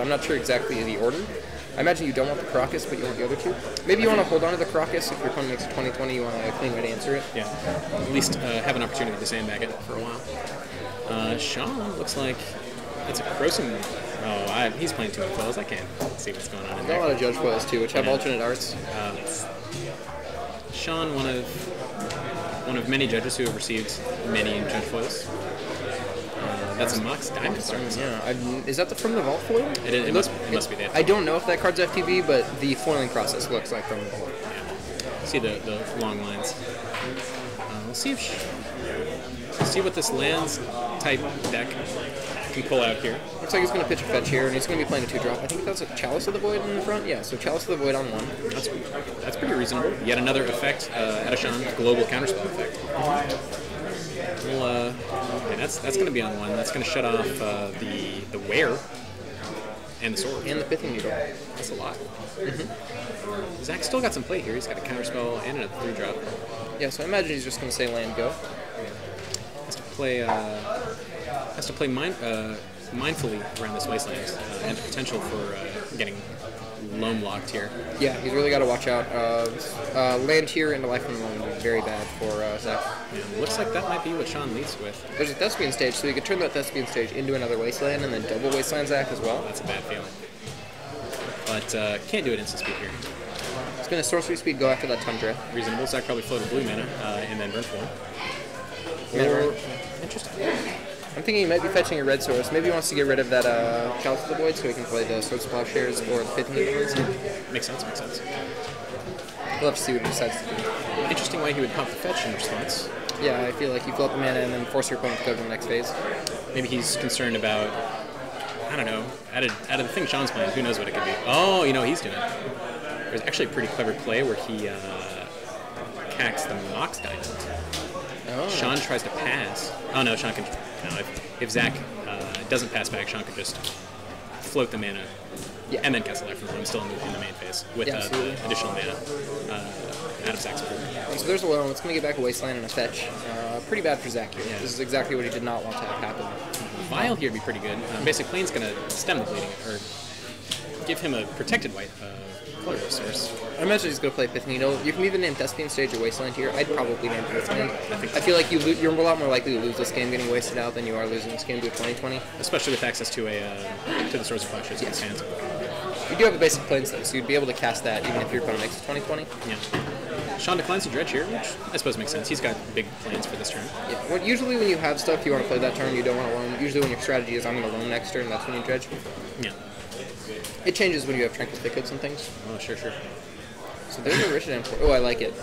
I'm not sure exactly the order. I imagine you don't want the Crocus, but you want the other two. Maybe you want to hold on to the Crocus if your opponent makes a 20-20, you want a clean way to answer it. Yeah, at least have an opportunity to sandbag it for a while. Sean looks like it's a Crossing. Oh, he's playing too many foils. I can't see what's going on in there. Got a lot of Judge foils too, which have alternate arts. Sean, one of many judges who have received many Judge foils. That's a Mox Diamond card. Yeah, is that from the Vault foil? It must be that. I don't know if that card's FTB, but the foiling process looks like from the Vault. Yeah. See the long lines. We'll see what this lands type deck can pull out here. Looks like he's going to pitch a fetch here, and he's going to be playing a 2-drop. I think that's a Chalice of the Void in the front. Yeah, so Chalice of the Void on 1. That's pretty reasonable. Yet another effect, Adeshan, global counterspell effect. Well, and that's going to be on 1. That's going to shut off the Wear and the Sword. And the Pithing Needle. That's a lot. Zach still got some play here. He's got a counterspell and a 3-drop. Yeah, so I imagine he's just going to say land go. Has to play mindfully around this wasteland and the potential for getting loam locked here. Yeah, he's really got to watch out. Land here into Life from the Loam would be very bad for Zach. Yeah, looks like that might be what Sean leads with. There's a Thespian stage, so he could turn that Thespian stage into another wasteland and then double wasteland Zach as well. That's a bad feeling. But can't do it instant speed here. He's going to Sorcery Speed go after that Tundra. Reasonable. Zach probably float a blue mana and then burn form. Interesting. I'm thinking he might be fetching a red source. Maybe he wants to get rid of that Chalice of the Void so he can play the Swords of Plowshares or the Pithing Needle. Makes sense. We'll have to see what he decides to do. Interesting way he would pump the fetch in response. Yeah, I feel like you flip a mana and then force your opponent to go to the next phase. Maybe he's concerned about, I don't know, out of the thing Sean's playing, who knows what it could be. Oh, you know what he's doing. There's actually a pretty clever play where he cacks the Mox Diamond. Oh. Sean tries to pass. Oh no, Sean can. No, if Zach doesn't pass back, Sean could just float the mana and then cast a Life from the Loam still in the main phase with the additional mana out of Zach's pool. So there's a loam. It's going to get back a wasteland and a fetch. Pretty bad for Zach here. Yeah. This is exactly what he did not want to have happen. Vial here would be pretty good. Basic Plane's going to stem the bleeding, or give him a protected white colorless source. I imagine he's going to play Pithing Needle. You can either name Thespian Stage or Wasteland here. I'd probably name Wasteland. I feel like you're a lot more likely to lose this game getting wasted out than you are losing this game to a 20-20. Especially with access to the Swords of Plowshares in his hands. You do have a basic Plains though, so you'd be able to cast that even if your opponent makes a 20-20. Yeah. Sean declines to dredge here, which I suppose makes sense. He's got big plans for this turn. Yeah. Well, usually when you have stuff you want to play that turn, you don't want to loam. Usually when your strategy is I'm going to loam next turn, that's when you dredge. Yeah. It changes when you have Tranquil Thickets and things. Oh, sure. So there's a Richard M4. Oh, I like it.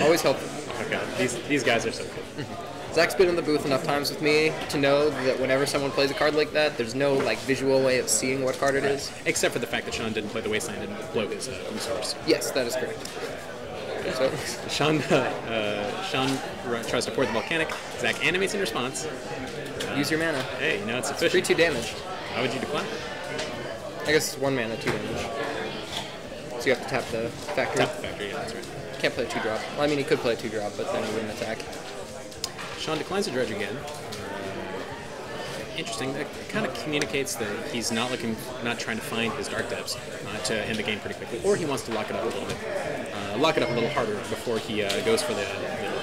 Always helpful. Okay, these guys are so good. Zach's been in the booth enough times with me to know that whenever someone plays a card like that, there's no visual way of seeing what card it is. Except for the fact that Sean didn't play the Wasteland and blow his resource. Yes, that is correct. So, Sean tries to pour the Volcanic. Zach animates in response. Use your mana. Hey, now it's efficient. 3/2 damage. How would you decline? I guess it's 1 mana, 2 damage. So you have to tap the factory. Tap the factory, yeah, that's right. Can't play a 2-drop. Well, I mean, he could play a 2-drop, but then he wouldn't attack. Sean declines to dredge again. Interesting. That kind of communicates that he's not trying to find his dark depths to end the game pretty quickly, or he wants to lock it up a little bit, lock it up a little harder before he goes for the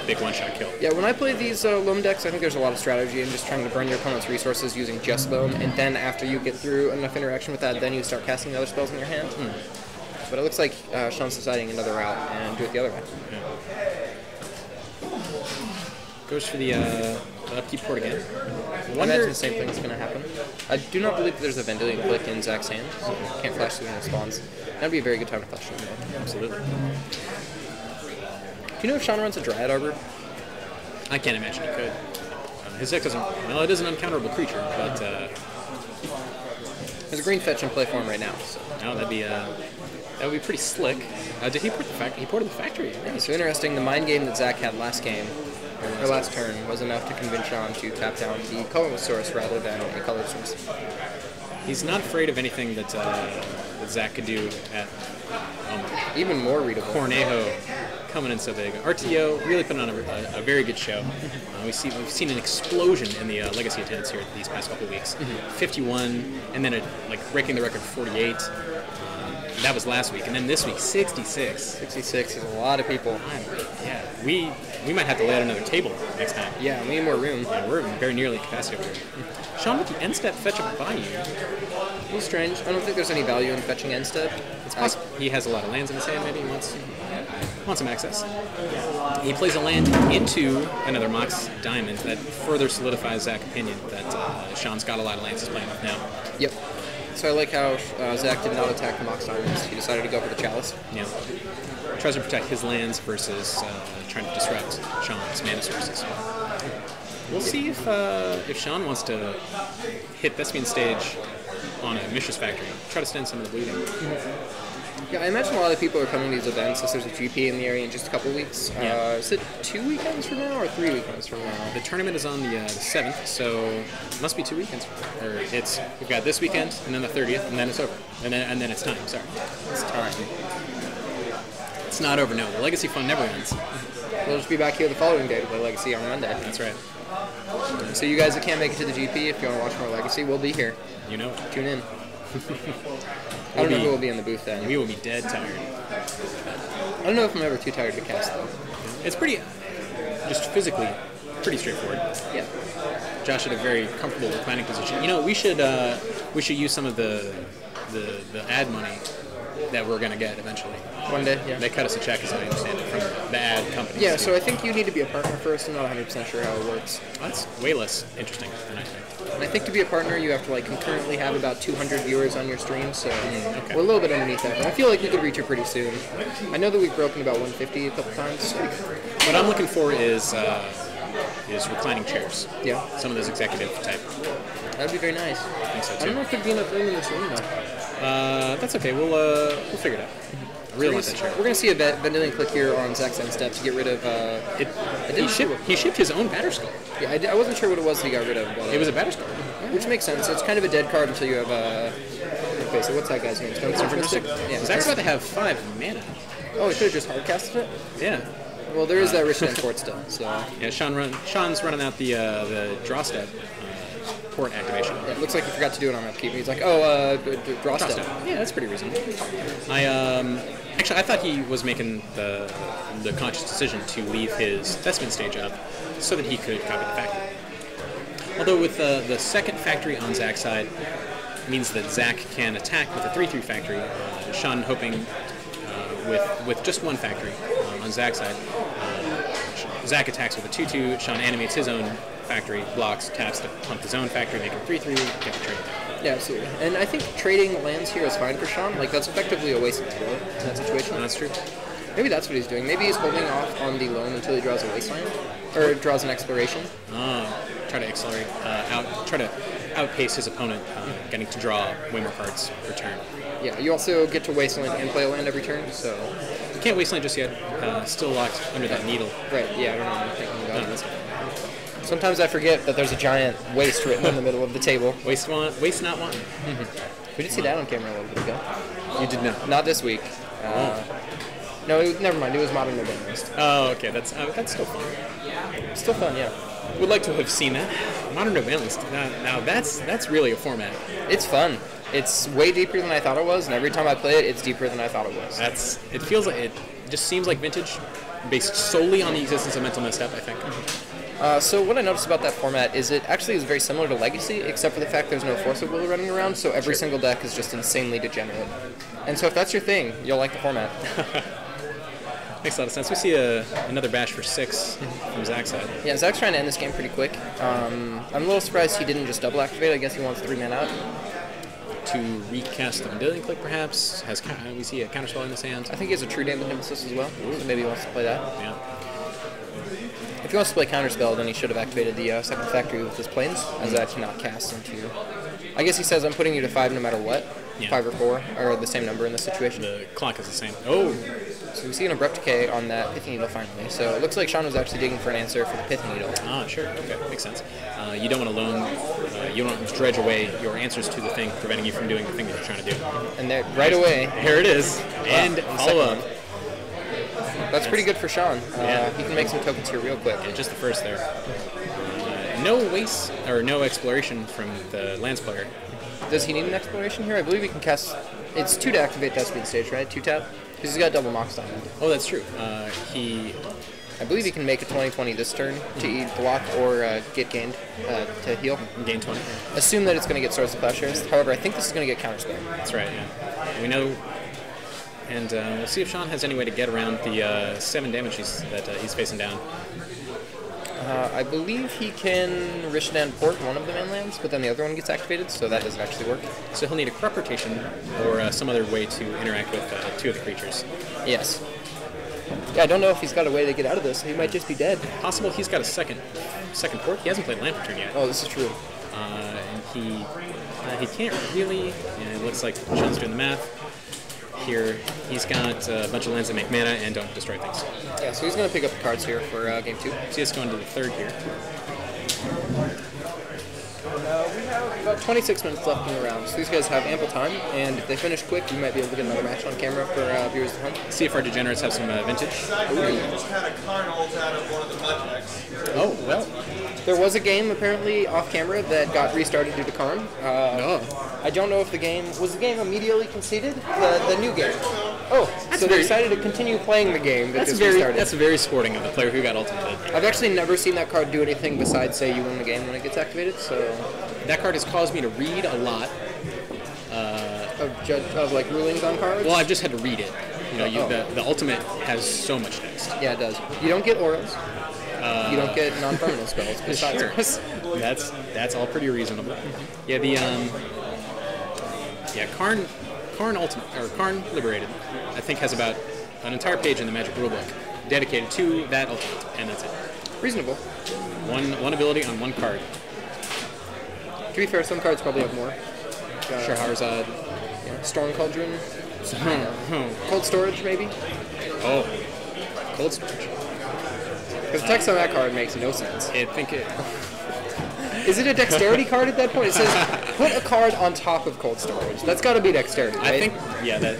big one-shot kill. Yeah, when I play these loam decks, I think there's a lot of strategy in just trying to burn your opponent's resources using just loam, and then after you get through enough interaction with that, then you start casting the other spells in your hand. But it looks like Sean's deciding another route and do it the other way. Yeah. Goes for the upkeep port again. I imagine the same thing's going to happen. I do not believe that there's a Vendilion Click in Zach's hand, so can't flash through when it spawns. That'd be a very good time to flash through. Absolutely. Do you know if Sean runs a Dryad Arbor? I can't imagine he could. His deck doesn't... Well, it is an uncounterable creature, but... There's a green fetch in play for him right now. So. No, that would be pretty slick. Did he port the factory? He ported the factory. Yeah, so interesting. The mind game that Zach had last game, or last turn, was enough to convince Sean to tap down the colorless source rather than a color source. He's not afraid of anything that Zach could do at even more readable. Cornejo coming in so big. RTO really putting on a very good show. We've seen an explosion in the Legacy attendance here these past couple of weeks. 51, and then breaking the record 48. That was last week, and then this week 66. 66 is a lot of people. Yeah, we might have to lay out another table next time. Yeah, we need more room. Yeah, we're very nearly capacity over here. Sean, with the end step fetch up by you. A little strange. I don't think there's any value in fetching end step. It's possible he has a lot of lands in his hand. Maybe he wants some access. He plays a land into another Mox Diamond that further solidifies Zach's opinion that Sean's got a lot of lands he's playing with now. Yep. So I like how Zach did not attack the Mox Diamonds. He decided to go for the Chalice. Yeah. Tries to protect his lands versus trying to disrupt Sean's mana sources. We'll see if Sean wants to hit Thespian stage on a Mishra's Factory. Try to stand some of the bleeding. Yeah, I imagine a lot of people are coming to these events since there's a GP in the area in just a couple weeks. Yeah. Is it 2 weekends from now or 3 weekends from now? The tournament is on the 7th, so it must be 2 weekends. Or we've got this weekend, and then the 30th, and then it's over. And then it's time, sorry. It's time. It's not over, no. The Legacy Fun never ends. We'll just be back here the following day to play Legacy on Monday. That's right. So you guys that can't make it to the GP, if you want to watch more Legacy, we'll be here. You know it. Tune in. I don't know who will be in the booth then. We will be dead tired. I don't know if I'm ever too tired to cast, though. It's pretty, just physically, pretty straightforward. Yeah. Josh had a very comfortable reclining position. You know, we should use some of the ad money that we're going to get eventually. One day, yeah. They cut us a check, as I understand it, from the ad company. Yeah, so I think you need to be a partner first. I'm not 100% sure how it works. That's way less interesting than I think. And I think to be a partner, you have to concurrently have about 200 viewers on your stream, so okay. We're a little bit underneath that. But I feel like we could reach it pretty soon. I know that we've broken about 150 a couple times. What I'm looking for is reclining chairs. Yeah. Some of those executive type. That'd be very nice. I think so too. I don't know if there'd be enough room in this room though. That's okay. We'll figure it out. I really want that chair. We're gonna see a Vendilion click here on Zach's end step to get rid of. He shipped his own Batterskull. Yeah, I wasn't sure what it was that he got rid of. But, It was a Batterskull. which makes sense. It's kind of a dead card until you have okay, so what's that guy's name? Stone Mystic? Yeah. Zach's about to have 5 mana. Oh, he could have just hard casted it. Yeah. Well, there is that Rich Den Port still. So Yeah. Sean's running out the draw step port activation. yeah, it looks like he forgot to do it on upkeep. He's like, draw step. Yeah, that's pretty reasonable. Actually, I thought he was making the conscious decision to leave his Thespian stage up so that he could copy the factory. Although with the second factory on Zach's side means that Zach can attack with a 3/3 factory. Sean hoping with just one factory on Zach's side. Zach attacks with a 2/2. Sean animates his own factory, blocks, taps to pump his own factory, make it 3/3, get the trade. Yeah, absolutely. And I think trading lands here is fine for Sean. That's effectively a waste of tool in that situation. That's true. Maybe that's what he's doing. Maybe he's holding off on the loan until he draws a wasteland, or draws an exploration. Try to accelerate, try to outpace his opponent, getting to draw way more cards per turn. Yeah, you also get to wasteland and play a land every turn, so... You can't wasteland just yet. Still locked under that needle. Right, yeah, I don't know what I'm thinking about. No, that's Sometimes I forget that there's a giant waste written in the middle of the table. Waste not want. We did see that on camera a little bit ago. You did not. Not this week. No, never mind. It was Modern Novelist. Oh, okay. That's still fun. Still fun, yeah. Would like to have seen that. Modern Novelist. Now that's really a format. It's fun. It's way deeper than I thought it was, and every time I play it, it's deeper than I thought it was. It feels like it just seems like Vintage, based solely on the existence of Mental Misstep, I think. So what I noticed about that format is it actually is very similar to Legacy, except for the fact there's no Force of Will running around, so every single deck is just insanely degenerate. And so if that's your thing, you'll like the format. Makes a lot of sense. We see another bash for 6 from Zach's side. Yeah, Zach's trying to end this game pretty quick. I'm a little surprised he didn't just double activate. I guess he wants 3 mana out. To recast the Vendilion Click, perhaps. We see a counterspell in his hand. I think he has a True Damage Nemesis as well, so maybe he wants to play that. Yeah. If he wants to play Counterspell, then he should have activated the second factory with his planes, as that cannot cast into... I guess he says, I'm putting you to 5 no matter what. Yeah. 5 or 4 are the same number in this situation. The clock is the same. Oh! So we see an Abrupt Decay on that Pith Needle finally. So it looks like Sean was actually digging for an answer for the Pith Needle. Ah, sure. Okay, makes sense. You don't want to you don't want to dredge away your answers to the thing, preventing you from doing the thing that you're trying to do. And there, right away... Here it is. And wow, follow up. That's pretty good for Sean. He can make some tokens here real quick. Yeah, just the first there. No waste or no exploration from the lands player. Does he need an exploration here? I believe he can cast. It's 2 to activate that speed stage, right? 2 tap? Because he's got double Mox Diamond. Oh, that's true. I believe he can make a 20/20 this turn to either block or get gained to heal. Gain 20. Assume that it's going to get Swords of Plowshares. However, I think this is going to get Counterspell. That's right, yeah. We know. And we'll see if Sean has any way to get around the 7 damage that he's facing down. I believe he can Rishadan port one of the manlands, but then the other one gets activated, so that doesn't actually work. So he'll need a crop rotation or some other way to interact with 2 of the creatures. Yes. Yeah, I don't know if he's got a way to get out of this. He might just be dead. Possible he's got a second port. He hasn't played Land Return yet. Oh, this is true. And he can't really. Yeah, it looks like Sean's doing the math. Here, he's got a bunch of lands that make mana and don't destroy things. Yeah, so he's going to pick up the cards here for game 2. So he's going to the 3rd here. We have about 26 minutes left in the round, so these guys have ample time, and if they finish quick, we might be able to get another match on camera for viewers at home. See if our degenerates have some vintage. Just had a card ult out of one of the mud decks. Oh, well. There was a game, apparently, off-camera that got restarted due to Karn. I don't know if the game... Was the game immediately conceded? The new game. Oh, so they decided to continue playing the game that just restarted. That's very sporting of the player who got ultimated. I've actually never seen that card do anything besides say you win the game when it gets activated, so... That card has caused me to read a lot. Of like rulings on cards? Well, I've just had to read it. You know, the ultimate has so much text. Yeah, it does. You don't get auras. You don't get non-permanent spells besides sure. auras. That's all pretty reasonable. Yeah, the Karn Ultimate or Karn Liberated, I think has about an entire page in the Magic rulebook dedicated to that ultimate, and that's it. Reasonable. One ability on one card. To be fair, some cards probably have more. Shahrazad. Yeah. Storm Cauldron. Cold Storage, maybe? Oh. Cold Storage. Because the text on that card makes no sense. I think it... Is it a dexterity card at that point? It says, put a card on top of Cold Storage. That's got to be dexterity, right? I think, yeah, that...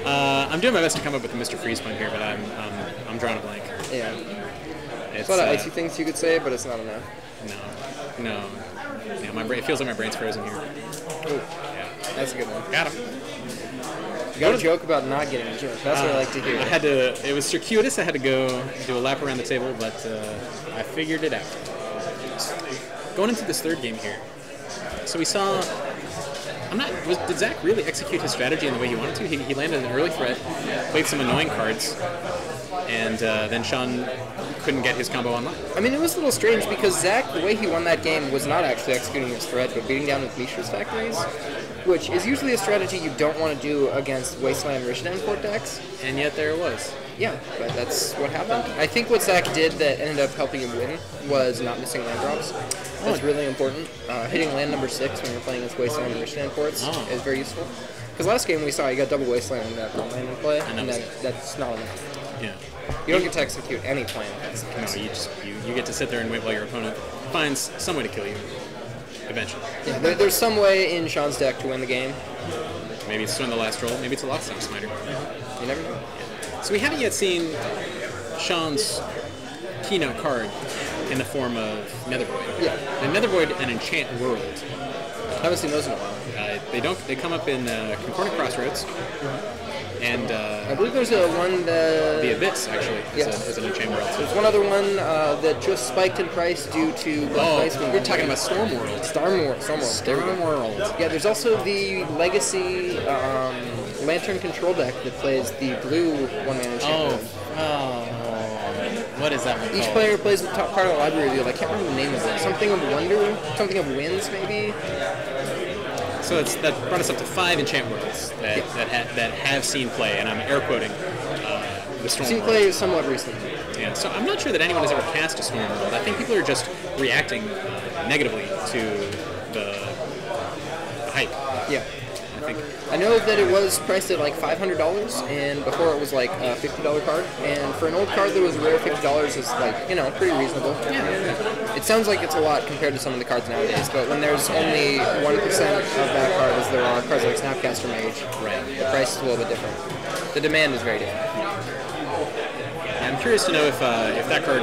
I'm doing my best to come up with a Mr. Freeze pun here, but I'm drawing a blank. Yeah. It's a lot of icy things you could say, but it's not enough. No. Yeah, it feels like my brain's frozen here. Ooh. Yeah, that's a good one. Got him. You got a joke about not getting a joke. That's what I like to hear. It was circuitous. I had to go do a lap around the table, but I figured it out. Going into this 3rd game here, so we saw. Did Zach really execute his strategy in the way he wanted to? He landed an early threat, played some annoying cards, and then Sean couldn't get his combo online. I mean, it was a little strange because Zach, the way he won that game was not actually executing his threat, but beating down with Mishra's Factories, which is usually a strategy you don't want to do against Wasteland Rishadan port decks. And yet there it was. Yeah, but that's what happened. I think what Zach did that ended up helping him win was not missing land drops. That's really important. Hitting land number 6 when you're playing against Wasteland and Rishadan ports is very useful. Because last game we saw you got double Wasteland and that land in play, and that's not enough. Yeah. You don't get to execute any plan. No, you get to sit there and wait while your opponent finds some way to kill you. Eventually. Yeah, there's some way in Sean's deck to win the game. Maybe it's to win the last roll. Maybe it's a Lockstone Smiter. You never know. So we haven't yet seen Sean's keynote card in the form of Nethervoid. Yeah. And Nethervoid and Enchant World. I haven't seen those in a while. They come up in Concordant Crossroads. And I believe there's one the Abyss actually is an Enchant World. There's one other one that just spiked in price due to price. We're talking about Storm World. Storm World. Yeah, there's also the Legacy Lantern Control deck that plays the blue one-man Enchant World. What is that one Each called? player plays the top part of the library reveal. I can't remember the name of it. Something of Wonder? Something of Winds, maybe? So that brought us up to 5 Enchant Worlds that have seen play, and I'm air quoting the Storm Seen World. play somewhat recently. Yeah, so I'm not sure that anyone has ever cast a Storm World. I think people are just reacting negatively to the hype. Yeah. I think. I know that it was priced at like $500, and before it was like a $50 card. And for an old card that was rare, $50 is like, pretty reasonable. Yeah. It sounds like it's a lot compared to some of the cards nowadays, but when there's only 1% of that card is there are cards like Snapcaster Mage. Right. The price is a little bit different. The demand is very different. I'm curious to know if that card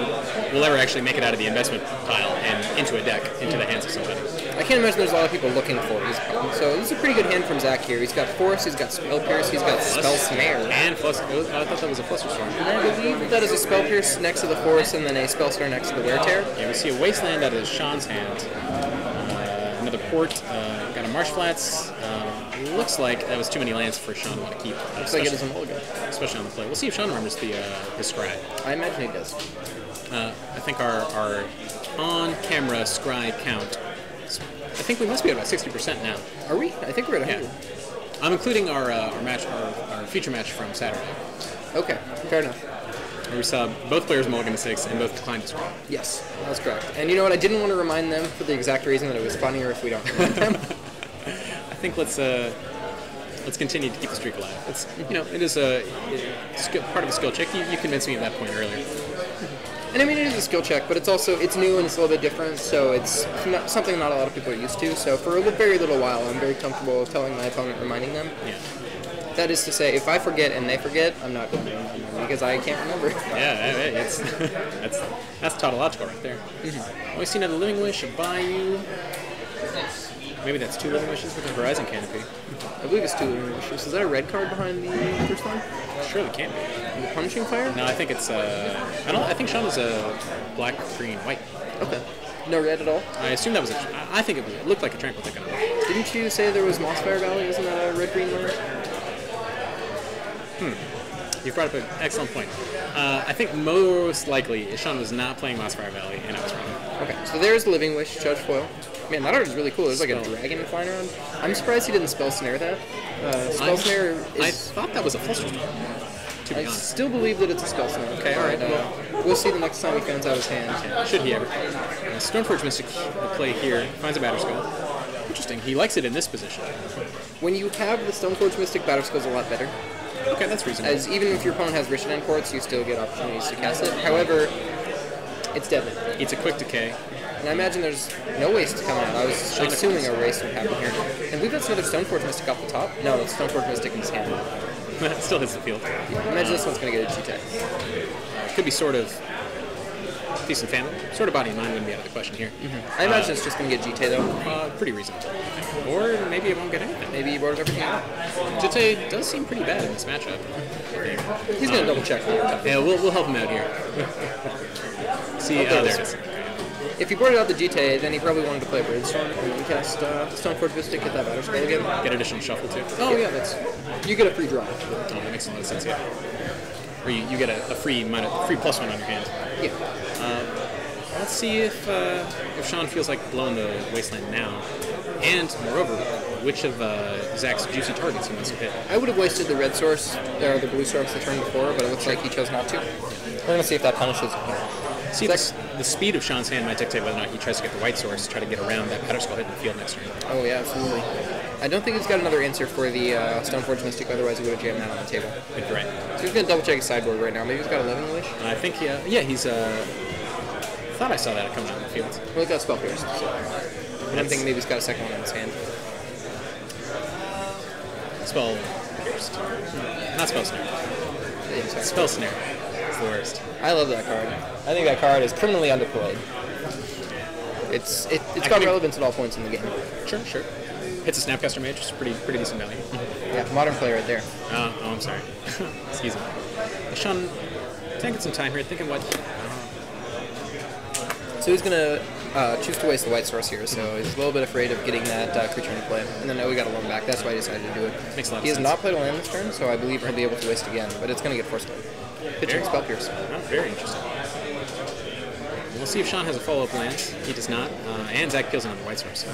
will ever actually make it out of the investment pile and into a deck, into the hands of somebody. I can't imagine there's a lot of people looking for it. So this is a pretty good hand from Zach here. He's got Force, he's got Spell Pierce, he's got Spell Snare. And Fluster. I thought that was a Flusterstorm. And I believe that is a Spell Pierce next to the Force and then a Spell Snare next to the Wear Tear. Yeah, we see a Wasteland out of Sean's hand. Another Port. Got a Marsh Flats. Looks like that was too many lands for Sean to want to keep. Looks like it is a mulligan. Especially on the play. We'll see if Sean remembers the Scry. I imagine he does. I think our on-camera Scry count, I think we must be at about 60% now. Are we? I think we're at 100. Yeah. I'm including our feature match from Saturday, Okay, fair enough. where we saw both players mulligan to 6 and both declined to Scry. Yes, that's correct. And you know what? I didn't want to remind them for the exact reason that it was funnier if we don't remind them. I think let's continue to keep the streak alive. It's it is part of a skill check. You convinced me at that point earlier. And I mean, it is a skill check, but it's new and it's a little bit different, so it's something not a lot of people are used to. So for a very little while, I'm very comfortable telling my opponent, reminding them. Yeah. That is to say, if I forget and they forget, I'm not going to remind them because I can't remember. Yeah, it's that's tautological right there. We see another Living Wish, a Bayou. Maybe that's 2 Living Wishes with a Horizon Canopy. I believe it's 2 Living Wishes. Is that a red card behind the first one? Surely can't be. The Punishing Fire? No, I think it's I think Sean was a black, green, white. Okay. No red at all? I assume that was I think it looked like a Tranquil Tick. Didn't you say there was Mossfire Valley? Isn't that a red-green land? You brought up an excellent point. I think most likely Sean was not playing Mossfire Valley, and I was wrong. Okay, so there's Living Wish, Judge Foil. Man, that art is really cool. There's like a dragon flying around. I'm surprised he didn't Spell Snare that. Snare is... I thought that was a Flusterstorm, to be I honest. still believe that it's a Spell Snare. Okay, alright. We'll see the next time he finds out his hand. Should he ever. Stoneforge Mystic will play here, finds a Batterskull. Interesting, he likes it in this position. When you have the Stoneforge Mystic, Batterskull's a lot better. Okay, that's reasonable. As even if your opponent has Rishadan ports, you still get opportunities to cast it. However, it's deadly. It's a quick decay. And I imagine there's no waste coming out. I was assuming a race would happen here. And I believe that's another Stoneforge Mystic off the top. No, it's Stoneforge Mystic in his hand. That still hits the field. Imagine this one's going to get a G-Tech. Could be sort of decent family. Sort of Body and Mind wouldn't be out of the question here. I imagine it's just going to get G-Tech though. Pretty reasonable. Or maybe it won't get anything. Maybe he boarded everything out. Jite does seem pretty bad in this matchup. He's going to double check for you. Yeah, we'll help him out here. See, there it is. If he boarded out the G-Tech, then he probably wanted to play Brainstorm and then cast Stoneforge Mystic, get that Batterskull again. Get additional shuffle too. Oh yeah, you get a free draw. Oh, that makes a lot of sense, yeah. Or you get a free +1 on your hand. Yeah. Let's see if Sean feels like blowing the Wasteland now. And, moreover, which of Zach's juicy targets he wants to hit. I would have wasted the red source, or the blue source the turn before, but it looks like he chose not to. We're going to see if that punishes him. See, the speed of Sean's hand might dictate whether or not he tries to get the white source, try to get around that Batterskull hit in the field next turn. Oh yeah, absolutely. I don't think he's got another answer for the Stoneforge Mystic, otherwise he would have jammed that on the table. Good, right. So he's going to double check his sideboard right now. Maybe he's got a Living Wish? I think, he's I thought I saw that coming out in the field. Well, he's got Spell Pierce, so I'm thinking maybe he's got a second one in his hand. Spell Pierced. Not Spell Snare. Yeah, sorry. Spell Snare. It's the worst. I love that card. I think that card is criminally underplayed. It's got relevance at all points in the game. Sure. Hits a Snapcaster Mage, which is pretty decent value. Yeah, modern play right there. Oh, I'm sorry. Excuse me. Sean, taking some time here, thinking what... So he's going to choose to waste the white source here, so he's a little bit afraid of getting that creature into play. And then we got a loan back, that's why he decided to do it. Makes a lot of He has sense. not played a land this turn, so I believe he'll be able to waste again, but it's going to get forced. Pitching Spell Pierce. Oh, very interesting. We'll see if Sean has a follow-up land. He does not. And Zach kills another white source.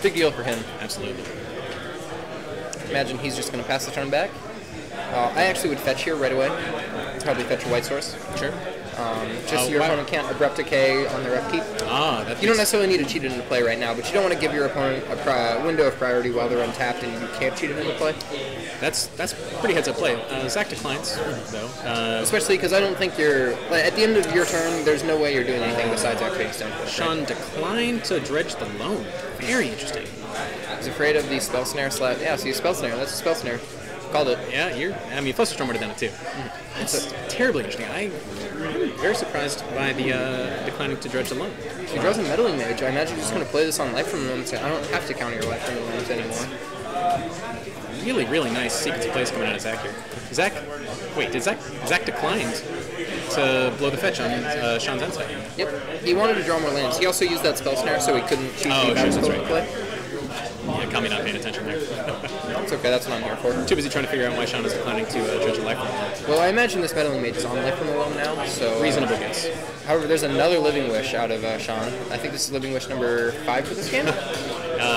Big deal for him. Absolutely. Imagine he's just going to pass the turn back. I actually would fetch here right away. Probably fetch a white source. Sure. Just so your opponent can't Abrupt Decay on their upkeep. You don't necessarily need to cheat it into play right now, but you don't want to give your opponent a window of priority while they're untapped and you can't cheat it into play. That's pretty heads-up play. Zach declines, though. Especially because I don't think at the end of your turn, there's no way you're doing anything besides activating Stoneforge. Sean declined to dredge the loan. Very interesting. He's afraid of the spell snare / yeah, see, spell snare. That's a spell snare. Called it. Yeah, I mean, Flusterstorm would have done it too. It's terribly interesting. I'm very surprised by the declining to Dredge alone. He draws a Meddling Mage. I imagine he's just going to play this on Life from the Moment, so I don't have to counter your Life from the Moment anymore. Really, really nice sequence of plays coming out of Zach here. Zach, wait, did Zach declined to blow the fetch on Sean's Insight? Yep, he wanted to draw more lands. He also used that spell snare, so he couldn't choose the battle spell to play. Yeah, Kami not paying attention there. It's okay, that's what I'm here for. Too busy trying to figure out why Sean is declining to Dredge Life from the Loam. Well, I imagine this Meddling Mage is on Life from the Loam now, so... Reasonable guess. However, there's another Living Wish out of Sean. I think this is Living Wish number 5 for this game?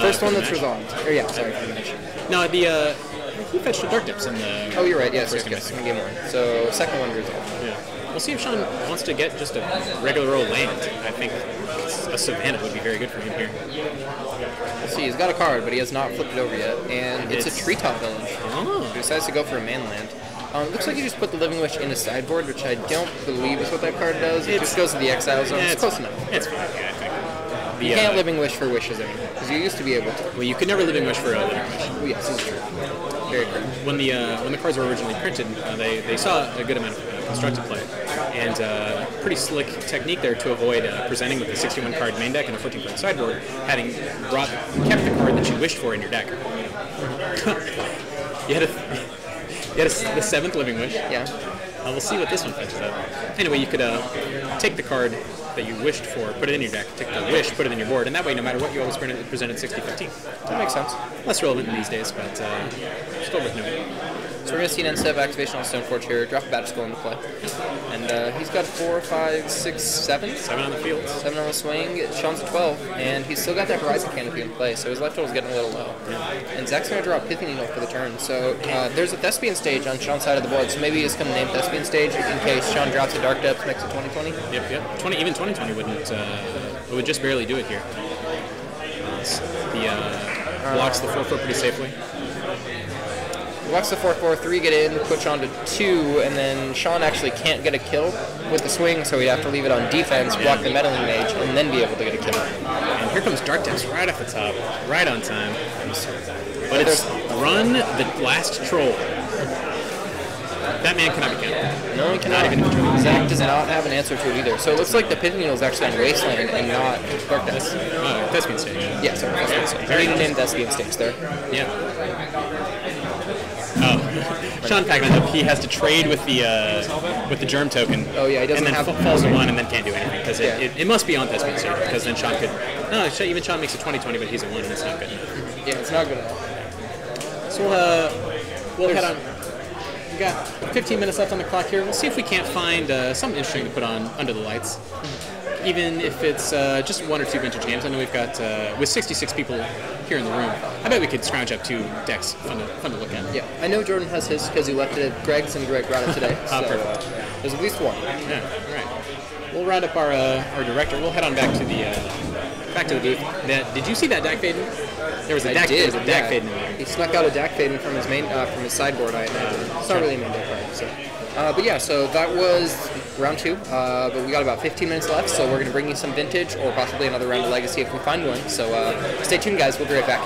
First one that's resolved. Or yeah, sorry, for the match. No, he fetched a Dark Depths in the... Oh, you're right, yes, in game 1. So, second one resolved. Yeah. We'll see if Sean wants to get just a regular old land. I think a Savannah would be very good for him here. We'll see, he's got a card, but he has not flipped it over yet. And it's a Treetop Village. Oh. He decides to go for a man land. It looks like you just put the Living Wish in a sideboard, which I don't believe is what that card does. It just goes to the exile zone. It's close enough. It's fine, yeah, I think. You can't Living Wish for wishes anymore, because you used to be able to. Well, you could never Living Wish for a Living Wish. Oh, yes, this is true. Very correct. When the cards were originally printed, they saw a good amount of constructed play, and pretty slick technique there to avoid presenting with a 61 card main deck and a 14 card sideboard, having kept the card that you wished for in your deck. you had the 7th Living Wish. Yeah. We'll see what this one fetches out. Anyway, you could take the card that you wished for, put it in your deck, take the wish, put it in your board, and that way, no matter what, you always presented 60-15. That makes sense. Less relevant these days, but still worth noting. So we're going to see an end step activation on Stoneforge here, drop a Battle Skull into play. And he's got 4, 5, 6, 7. 7 on the field. 7 on the swing. Sean's 12, and he's still got that Horizon Canopy in play, so his left total's getting a little low. Yeah. And Zach's going to draw a Pithy Needle for the turn. So there's a Thespian stage on Sean's side of the board, so maybe he's going to name Thespian stage in case Sean drops a Dark Depths, makes it 2020. Yep. Even 2020 wouldn't. It would just barely do it here. Blocks the 4/4 pretty safely. Blocks the 4/4, get in, push on to 2, and then Sean actually can't get a kill with the swing, so he'd have to leave it on defense, block the Meddling Mage, and then be able to get a kill. And here comes Dark Depths right off the top, right on time. But it's run the last troll. That man cannot be counted. No, he cannot. Zach does not have an answer to it either. So it looks like the Pithy Needle is actually on Wasteland and not Dark Depths. Thespian stage. Yeah, sorry, Thespian stage. I need to name Thespian stage there. Yeah. Oh, Sean Pac-Man, he has to trade with the germ token. Oh yeah, he doesn't and then have falls to 1 and then can't do anything because it must be on Thespian stage because then Sean could. No, even Sean makes a 20/20, but he's a 1 and it's not good enough. Yeah, it's not good enough. So we'll head on. We've got 15 minutes left on the clock here. We'll see if we can't find something interesting to put on under the lights. Even if it's just 1 or 2 vintage games. I know we've got, with 66 people here in the room, I bet we could scrounge up 2 decks fun to look at. Yeah, I know Jordan has his because he left it at Greg's and Greg brought it today. So perfect. There's at least 1. Yeah, all right. We'll round up our director. We'll head on back to the booth. Did you see that Dak Faden? There was a Dak Faden in there. He snuck out a Dak Faden from his sideboard, I imagine. It's not really a main deck card, so. But yeah, so that was round 2. But we got about 15 minutes left, so we're going to bring you some vintage or possibly another round of Legacy if we find one. So stay tuned, guys. We'll be right back.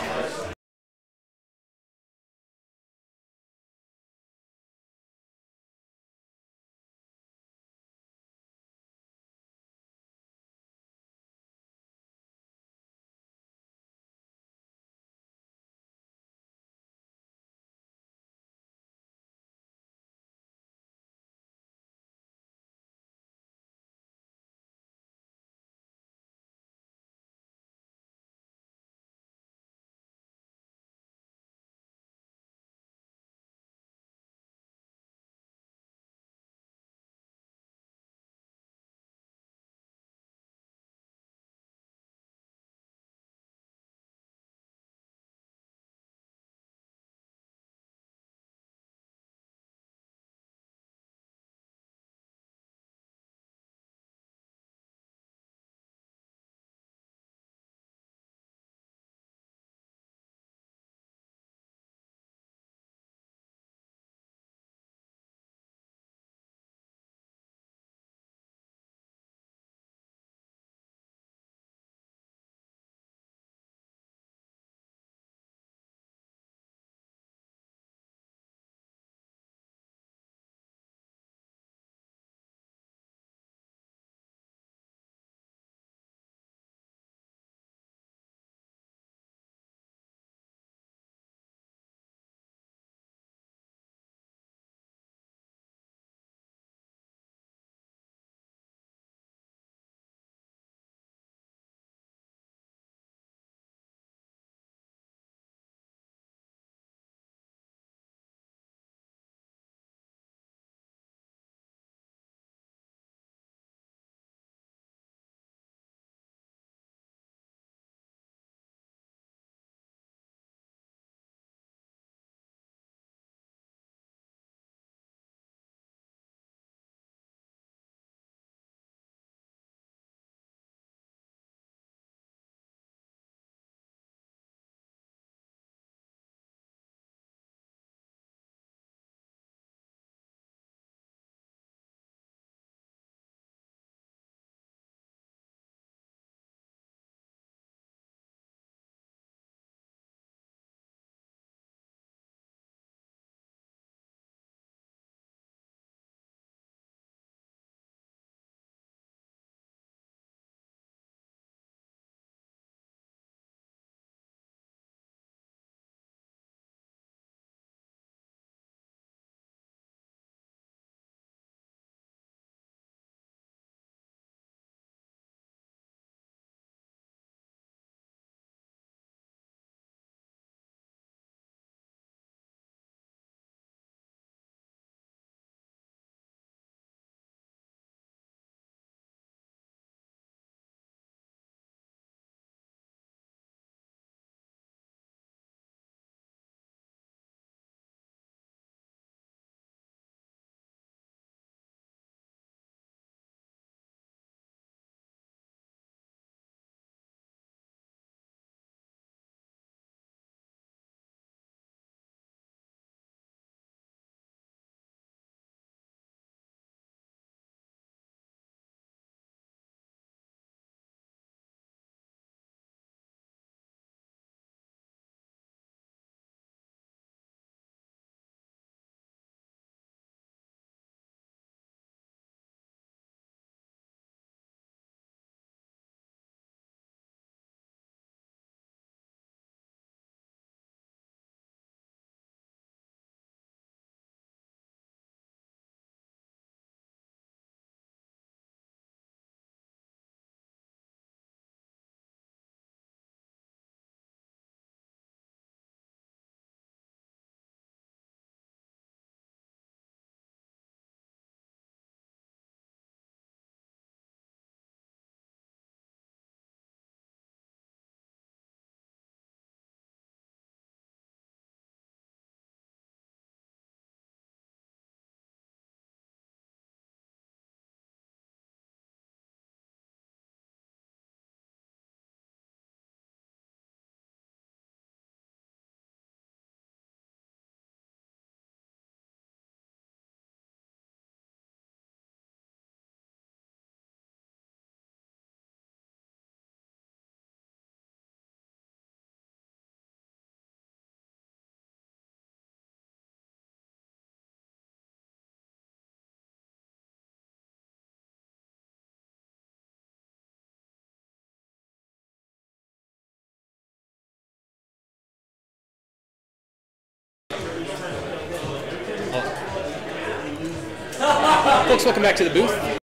Folks, welcome back to the booth.